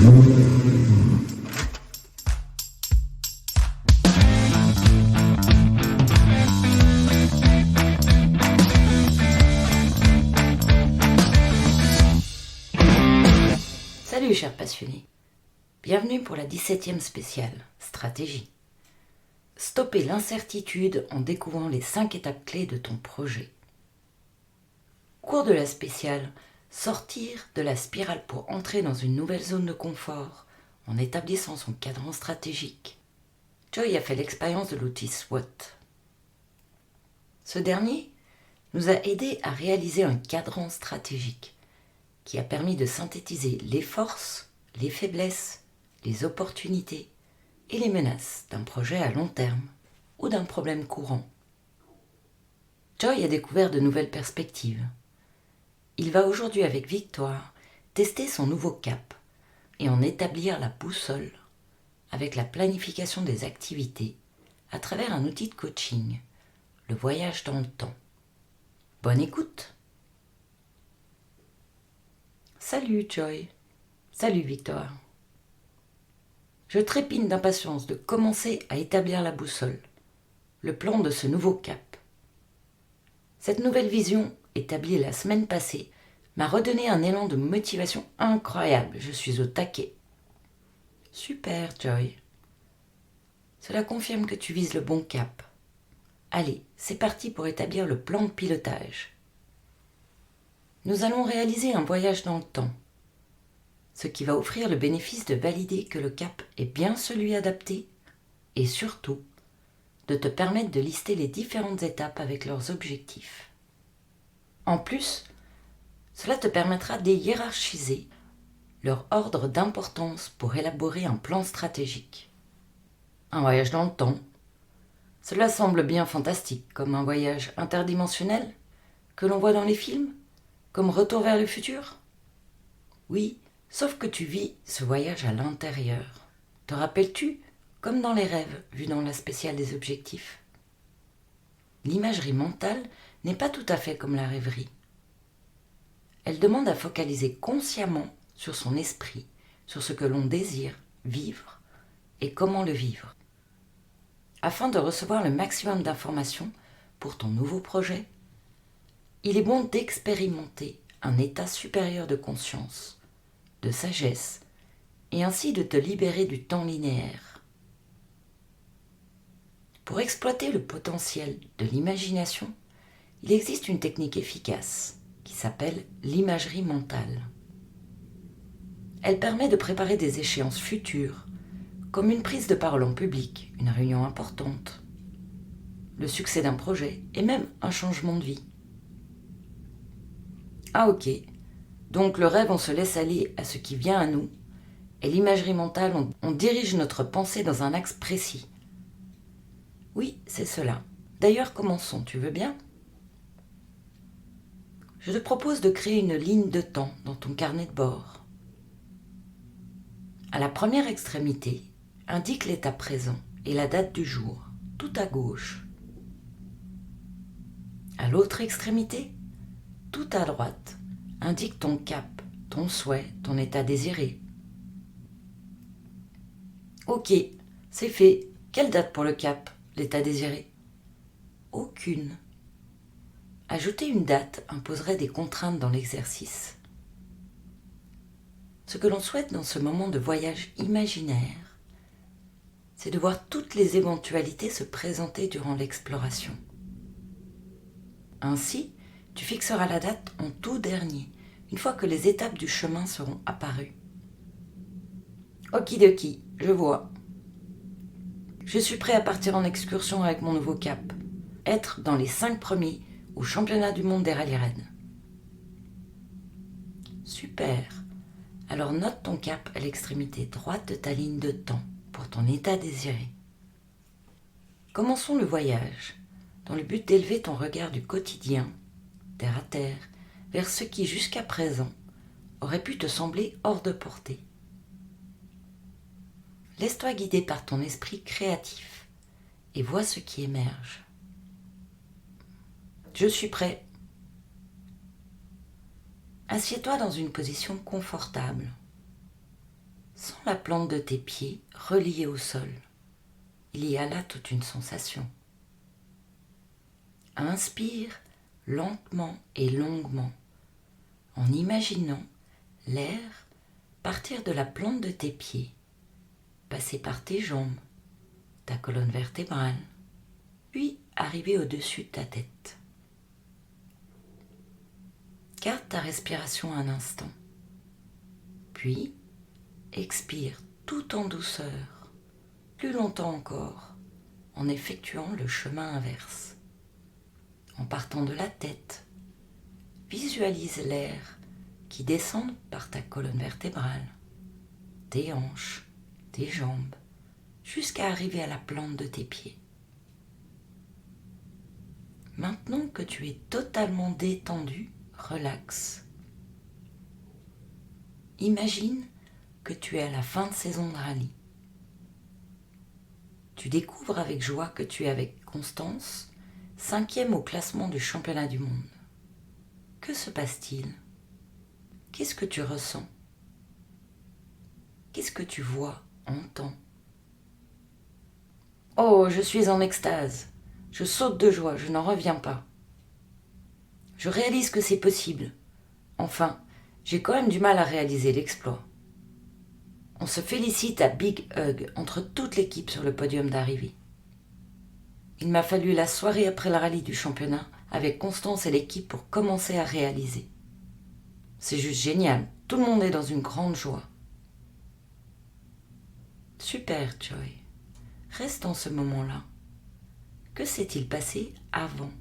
Salut chers passionnés, bienvenue pour la 17e spéciale, stratégie. Stopper l'incertitude en découvrant les 5 étapes clés de ton projet. Au cours de la spéciale, sortir de la spirale pour entrer dans une nouvelle zone de confort en établissant son cadran stratégique. Joy a fait l'expérience de l'outil SWOT. Ce dernier nous a aidé à réaliser un cadran stratégique qui a permis de synthétiser les forces, les faiblesses, les opportunités et les menaces d'un projet à long terme ou d'un problème courant. Joy a découvert de nouvelles perspectives. Il va aujourd'hui avec Victoire tester son nouveau cap et en établir la boussole avec la planification des activités à travers un outil de coaching, le voyage dans le temps. Bonne écoute! Salut Joy! Salut Victoire! Je trépigne d'impatience de commencer à établir la boussole, le plan de ce nouveau cap. Cette nouvelle vision, établie la semaine passée, m'a redonné un élan de motivation incroyable. Je suis au taquet. Super Joy! Cela confirme que tu vises le bon cap. Allez, c'est parti pour établir le plan de pilotage. Nous allons réaliser un voyage dans le temps, ce qui va offrir le bénéfice de valider que le cap est bien celui adapté et surtout de te permettre de lister les différentes étapes avec leurs objectifs. En plus, cela te permettra de hiérarchiser leur ordre d'importance pour élaborer un plan stratégique. Un voyage dans le temps, cela semble bien fantastique, comme un voyage interdimensionnel que l'on voit dans les films, comme Retour vers le futur. Oui, sauf que tu vis ce voyage à l'intérieur. Te rappelles-tu, comme dans les rêves vus dans la spéciale des objectifs? L'imagerie mentale n'est pas tout à fait comme la rêverie. Elle demande à focaliser consciemment sur son esprit, sur ce que l'on désire vivre et comment le vivre. Afin de recevoir le maximum d'informations pour ton nouveau projet, il est bon d'expérimenter un état supérieur de conscience, de sagesse, et ainsi de te libérer du temps linéaire. Pour exploiter le potentiel de l'imagination, il existe une technique efficace qui s'appelle l'imagerie mentale. Elle permet de préparer des échéances futures, comme une prise de parole en public, une réunion importante, le succès d'un projet et même un changement de vie. Ah ok, donc le rêve on se laisse aller à ce qui vient à nous, et l'imagerie mentale on dirige notre pensée dans un axe précis. Oui, c'est cela. D'ailleurs, commençons, tu veux bien ? Je te propose de créer une ligne de temps dans ton carnet de bord. À la première extrémité, indique l'état présent et la date du jour, tout à gauche. À l'autre extrémité, tout à droite, indique ton cap, ton souhait, ton état désiré. Ok, c'est fait. Quelle date pour le cap, l'état désiré ? Aucune. Ajouter une date imposerait des contraintes dans l'exercice. Ce que l'on souhaite dans ce moment de voyage imaginaire, c'est de voir toutes les éventualités se présenter durant l'exploration. Ainsi, tu fixeras la date en tout dernier, une fois que les étapes du chemin seront apparues. Okidoki, je vois. Je suis prêt à partir en excursion avec mon nouveau cap. Être dans les 5 premiers au championnat du monde des rallye-rennes. Super. Alors note ton cap à l'extrémité droite de ta ligne de temps pour ton état désiré. Commençons le voyage dans le but d'élever ton regard du quotidien, terre à terre, vers ce qui jusqu'à présent aurait pu te sembler hors de portée. Laisse-toi guider par ton esprit créatif et vois ce qui émerge. Je suis prêt. Assieds-toi dans une position confortable. Sens la plante de tes pieds reliée au sol. Il y a là toute une sensation. Inspire lentement et longuement en imaginant l'air partir de la plante de tes pieds, passer par tes jambes, ta colonne vertébrale, puis arriver au-dessus de ta tête. Garde ta respiration un instant, puis expire tout en douceur, plus longtemps encore, en effectuant le chemin inverse. En partant de la tête, visualise l'air qui descend par ta colonne vertébrale, tes hanches, tes jambes, jusqu'à arriver à la plante de tes pieds. Maintenant que tu es totalement détendu, relax. Imagine que tu es à la fin de saison de rallye. Tu découvres avec joie que tu es avec Constance, 5e au classement du championnat du monde. Que se passe-t-il? Qu'est-ce que tu ressens? Qu'est-ce que tu vois, entends? Oh, je suis en extase. Je saute de joie, je n'en reviens pas. Je réalise que c'est possible. Enfin, j'ai quand même du mal à réaliser l'exploit. On se félicite à Big Hug entre toute l'équipe sur le podium d'arrivée. Il m'a fallu la soirée après le rallye du championnat avec Constance et l'équipe pour commencer à réaliser. C'est juste génial, tout le monde est dans une grande joie. Super, Joy. Reste dans ce moment-là. Que s'est-il passé avant?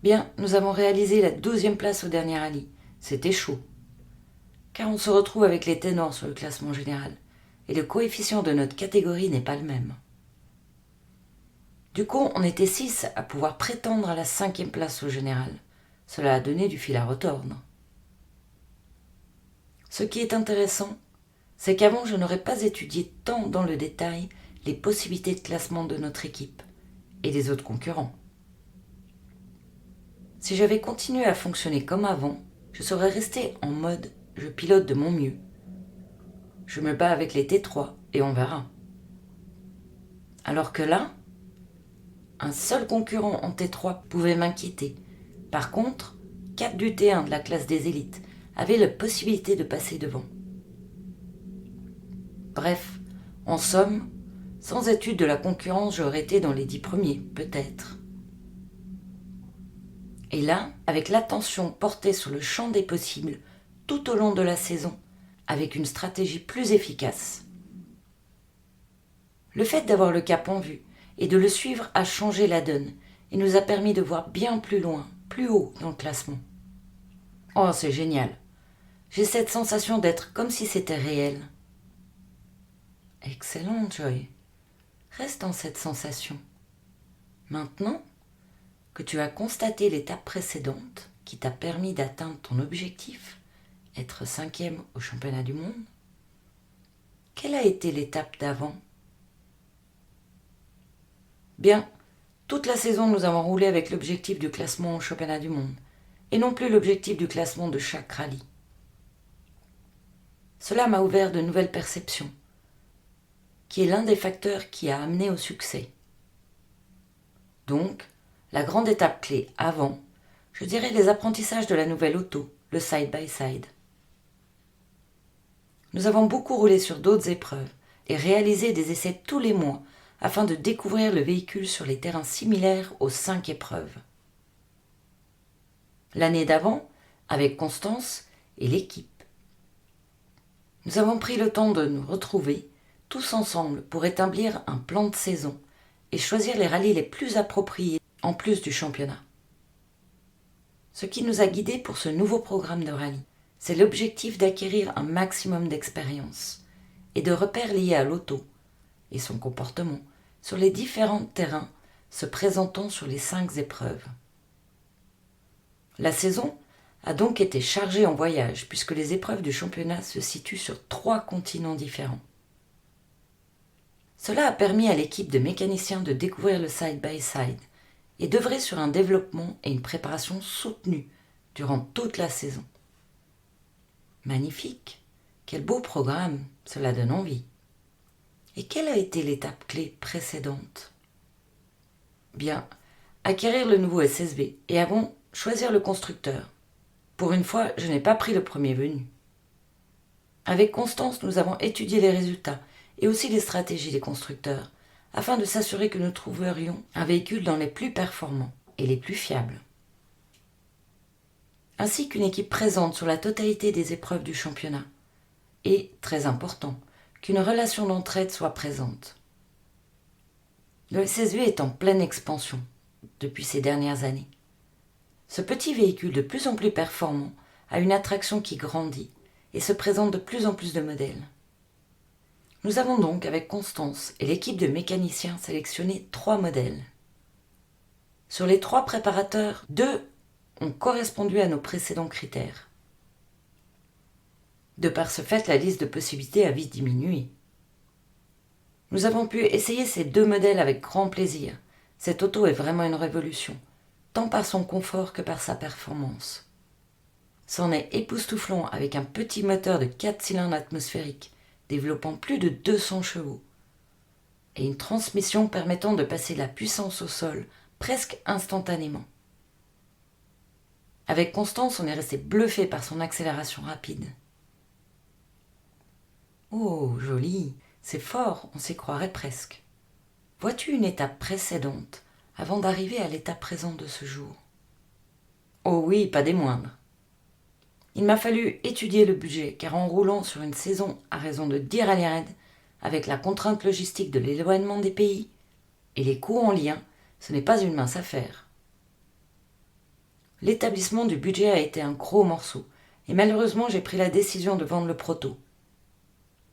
Bien, nous avons réalisé la 12e place au dernier rallye. C'était chaud. Car on se retrouve avec les ténors sur le classement général, et le coefficient de notre catégorie n'est pas le même. Du coup, on était 6 à pouvoir prétendre à la 5e place au général. Cela a donné du fil à retordre. Ce qui est intéressant, c'est qu'avant je n'aurais pas étudié tant dans le détail les possibilités de classement de notre équipe et des autres concurrents. Si j'avais continué à fonctionner comme avant, je serais resté en mode « je pilote de mon mieux ». Je me bats avec les T3 et on verra. Alors que là, un seul concurrent en T3 pouvait m'inquiéter. Par contre, 4 du T1 de la classe des élites avaient la possibilité de passer devant. Bref, en somme, sans étude de la concurrence, j'aurais été dans les 10 premiers, peut-être. Et là, avec l'attention portée sur le champ des possibles tout au long de la saison, avec une stratégie plus efficace. Le fait d'avoir le cap en vue et de le suivre a changé la donne et nous a permis de voir bien plus loin, plus haut dans le classement. Oh, c'est génial. J'ai cette sensation d'être comme si c'était réel. Excellent, Joy. Reste dans cette sensation. Maintenant que tu as constaté l'étape précédente qui t'a permis d'atteindre ton objectif, être 5e au championnat du monde, quelle a été l'étape d'avant? Bien, toute la saison nous avons roulé avec l'objectif du classement au championnat du monde, et non plus l'objectif du classement de chaque rallye. Cela m'a ouvert de nouvelles perceptions, qui est l'un des facteurs qui a amené au succès. Donc, la grande étape clé avant, je dirais les apprentissages de la nouvelle auto, le side-by-side. Nous avons beaucoup roulé sur d'autres épreuves et réalisé des essais tous les mois afin de découvrir le véhicule sur les terrains similaires aux 5 épreuves. L'année d'avant, avec Constance et l'équipe, nous avons pris le temps de nous retrouver tous ensemble pour établir un plan de saison et choisir les rallyes les plus appropriés en plus du championnat. Ce qui nous a guidés pour ce nouveau programme de rallye, c'est l'objectif d'acquérir un maximum d'expérience et de repères liés à l'auto et son comportement sur les différents terrains se présentant sur les 5 épreuves. La saison a donc été chargée en voyage puisque les épreuves du championnat se situent sur 3 continents différents. Cela a permis à l'équipe de mécaniciens de découvrir le side-by-side et d'œuvrer sur un développement et une préparation soutenue durant toute la saison. Magnifique, Quel beau programme, cela donne envie. Et quelle a été l'étape clé précédente? Bien, acquérir le nouveau SSV et avant, choisir le constructeur. Pour une fois, je n'ai pas pris le premier venu. Avec Constance, nous avons étudié les résultats et aussi les stratégies des constructeurs, afin de s'assurer que nous trouverions un véhicule dans les plus performants et les plus fiables. Ainsi qu'une équipe présente sur la totalité des épreuves du championnat. Et, très important, qu'une relation d'entraide soit présente. Le SSV est en pleine expansion depuis ces dernières années. Ce petit véhicule de plus en plus performant a une attraction qui grandit et se présente de plus en plus de modèles. Nous avons donc, avec Constance et l'équipe de mécaniciens, sélectionné 3 modèles. Sur les 3 préparateurs, 2 ont correspondu à nos précédents critères. De par ce fait, la liste de possibilités a vite diminué. Nous avons pu essayer ces 2 modèles avec grand plaisir. Cette auto est vraiment une révolution, tant par son confort que par sa performance. C'en est époustouflant avec un petit moteur de 4 cylindres atmosphériques, développant plus de 200 chevaux, et une transmission permettant de passer la puissance au sol presque instantanément. Avec Constance, on est resté bluffé par son accélération rapide. Oh, joli, c'est fort, on s'y croirait presque. Vois-tu une étape précédente avant d'arriver à l'état présent de ce jour? Oh oui, pas des moindres. Il m'a fallu étudier le budget, car en roulant sur une saison à raison de 10 rallyes raids, avec la contrainte logistique de l'éloignement des pays et les coûts en lien, ce n'est pas une mince affaire. L'établissement du budget a été un gros morceau, et malheureusement j'ai pris la décision de vendre le proto.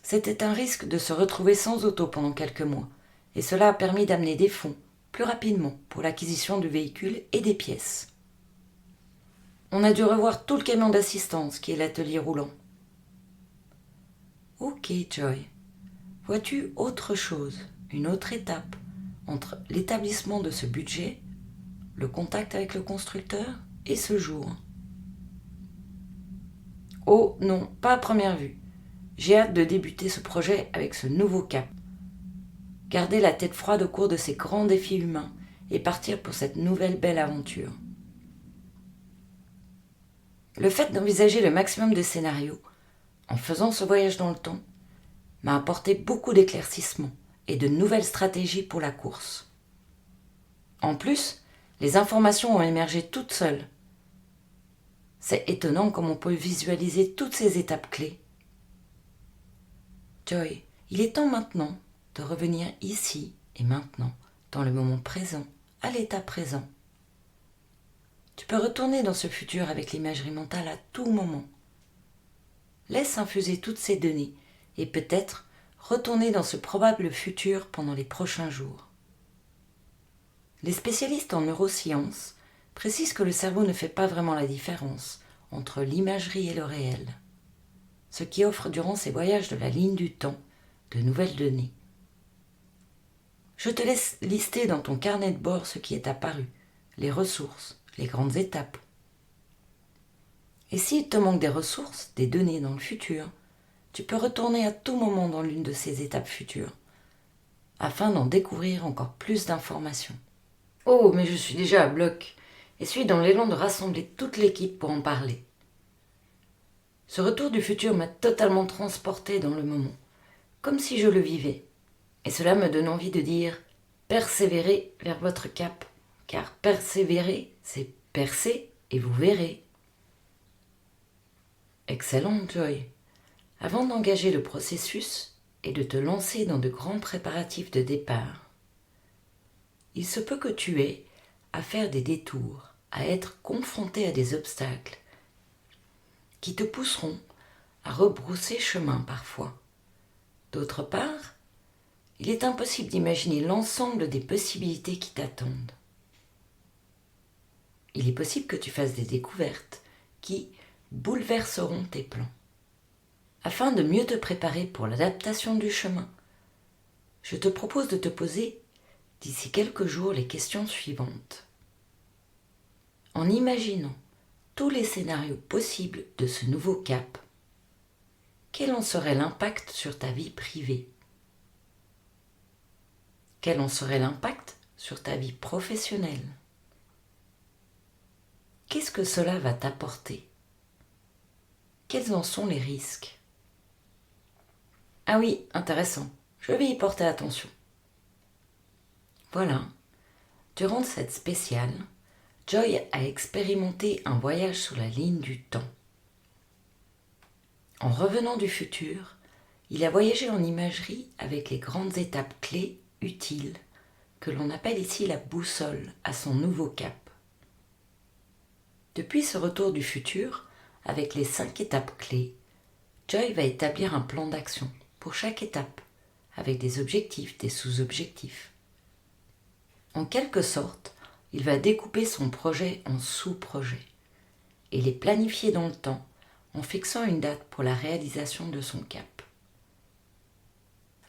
C'était un risque de se retrouver sans auto pendant quelques mois, et cela a permis d'amener des fonds plus rapidement pour l'acquisition du véhicule et des pièces. On a dû revoir tout le camion d'assistance qui est l'atelier roulant. Ok, Joy. Vois-tu autre chose, une autre étape entre l'établissement de ce budget, le contact avec le constructeur et ce jour? Oh non, pas à première vue. J'ai hâte de débuter ce projet avec ce nouveau cap. Garder la tête froide au cours de ces grands défis humains et partir pour cette nouvelle belle aventure. Le fait d'envisager le maximum de scénarios, en faisant ce voyage dans le temps, m'a apporté beaucoup d'éclaircissements et de nouvelles stratégies pour la course. En plus, les informations ont émergé toutes seules. C'est étonnant comme on peut visualiser toutes ces étapes clés. Joy, il est temps maintenant de revenir ici et maintenant, dans le moment présent, à l'état présent. Tu peux retourner dans ce futur avec l'imagerie mentale à tout moment. Laisse infuser toutes ces données et peut-être retourner dans ce probable futur pendant les prochains jours. Les spécialistes en neurosciences précisent que le cerveau ne fait pas vraiment la différence entre l'imagerie et le réel, ce qui offre durant ces voyages de la ligne du temps de nouvelles données. Je te laisse lister dans ton carnet de bord ce qui est apparu, les ressources, les grandes étapes. Et s'il te manque des ressources, des données dans le futur, tu peux retourner à tout moment dans l'une de ces étapes futures, afin d'en découvrir encore plus d'informations. Oh, mais je suis déjà à bloc, et suis dans l'élan de rassembler toute l'équipe pour en parler. Ce retour du futur m'a totalement transporté dans le moment, comme si je le vivais, et cela me donne envie de dire « persévérez vers votre cap », car persévérer, c'est percer et vous verrez. Excellent, Joy. Avant d'engager le processus et de te lancer dans de grands préparatifs de départ, il se peut que tu aies à faire des détours, à être confronté à des obstacles qui te pousseront à rebrousser chemin parfois. D'autre part, il est impossible d'imaginer l'ensemble des possibilités qui t'attendent. Il est possible que tu fasses des découvertes qui bouleverseront tes plans. Afin de mieux te préparer pour l'adaptation du chemin, je te propose de te poser d'ici quelques jours les questions suivantes. En imaginant tous les scénarios possibles de ce nouveau cap, quel en serait l'impact sur ta vie privée? Quel en serait l'impact sur ta vie professionnelle? Qu'est-ce que cela va t'apporter? Quels en sont les risques? Ah oui, intéressant, je vais y porter attention. Voilà, durant cette spéciale, Joy a expérimenté un voyage sur la ligne du temps. En revenant du futur, il a voyagé en imagerie avec les grandes étapes clés utiles que l'on appelle ici la boussole à son nouveau cap. Depuis ce retour du futur, avec les 5 étapes clés, Joy va établir un plan d'action pour chaque étape, avec des objectifs, des sous-objectifs. En quelque sorte, il va découper son projet en sous-projets et les planifier dans le temps en fixant une date pour la réalisation de son cap.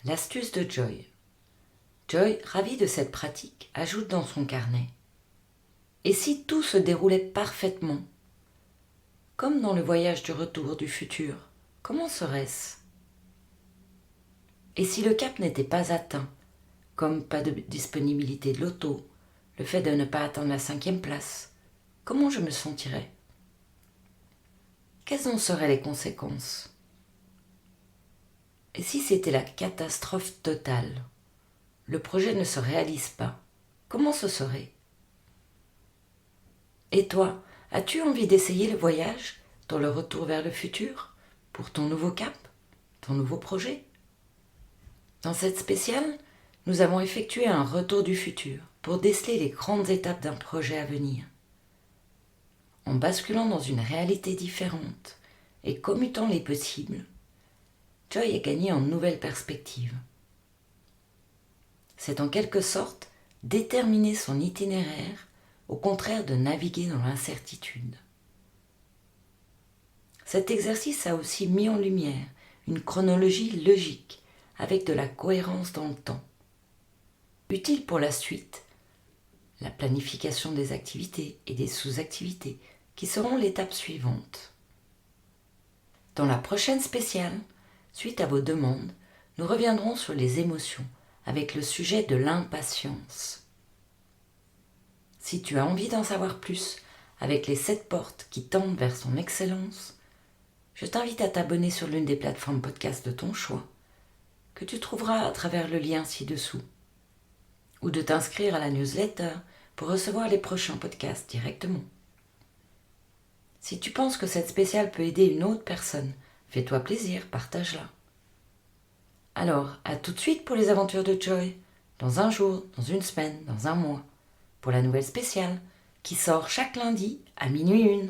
L'astuce de Joy. Joy, ravie de cette pratique, ajoute dans son carnet: et si tout se déroulait parfaitement, comme dans le voyage du retour du futur, comment serait-ce? Et si le cap n'était pas atteint, comme pas de disponibilité de l'auto, le fait de ne pas atteindre la 5e place, comment je me sentirais? Quelles en seraient les conséquences? Et si c'était la catastrophe totale? Le projet ne se réalise pas, comment ce serait? Et toi, as-tu envie d'essayer le voyage dans le retour vers le futur pour ton nouveau cap, ton nouveau projet? Dans cette spéciale, nous avons effectué un retour du futur pour déceler les grandes étapes d'un projet à venir. En basculant dans une réalité différente et commutant les possibles, Joy a gagné en nouvelles perspectives. C'est en quelque sorte déterminer son itinéraire, au contraire de naviguer dans l'incertitude. Cet exercice a aussi mis en lumière une chronologie logique avec de la cohérence dans le temps. Utile pour la suite, la planification des activités et des sous-activités qui seront l'étape suivante. Dans la prochaine spéciale, suite à vos demandes, nous reviendrons sur les émotions avec le sujet de l'impatience. Si tu as envie d'en savoir plus avec les 7 portes qui tendent vers son excellence, je t'invite à t'abonner sur l'une des plateformes podcast de ton choix, que tu trouveras à travers le lien ci-dessous, ou de t'inscrire à la newsletter pour recevoir les prochains podcasts directement. Si tu penses que cette spéciale peut aider une autre personne, fais-toi plaisir, partage-la. Alors, à tout de suite pour les aventures de Joy, dans un jour, dans une semaine, dans un mois, pour la nouvelle spéciale, qui sort chaque lundi à minuit 1.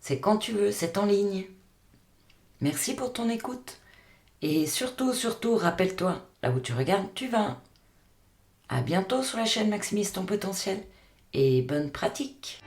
C'est quand tu veux, c'est en ligne. Merci pour ton écoute. Et surtout, rappelle-toi, là où tu regardes, tu vas. À bientôt sur la chaîne Maximise ton potentiel et bonne pratique.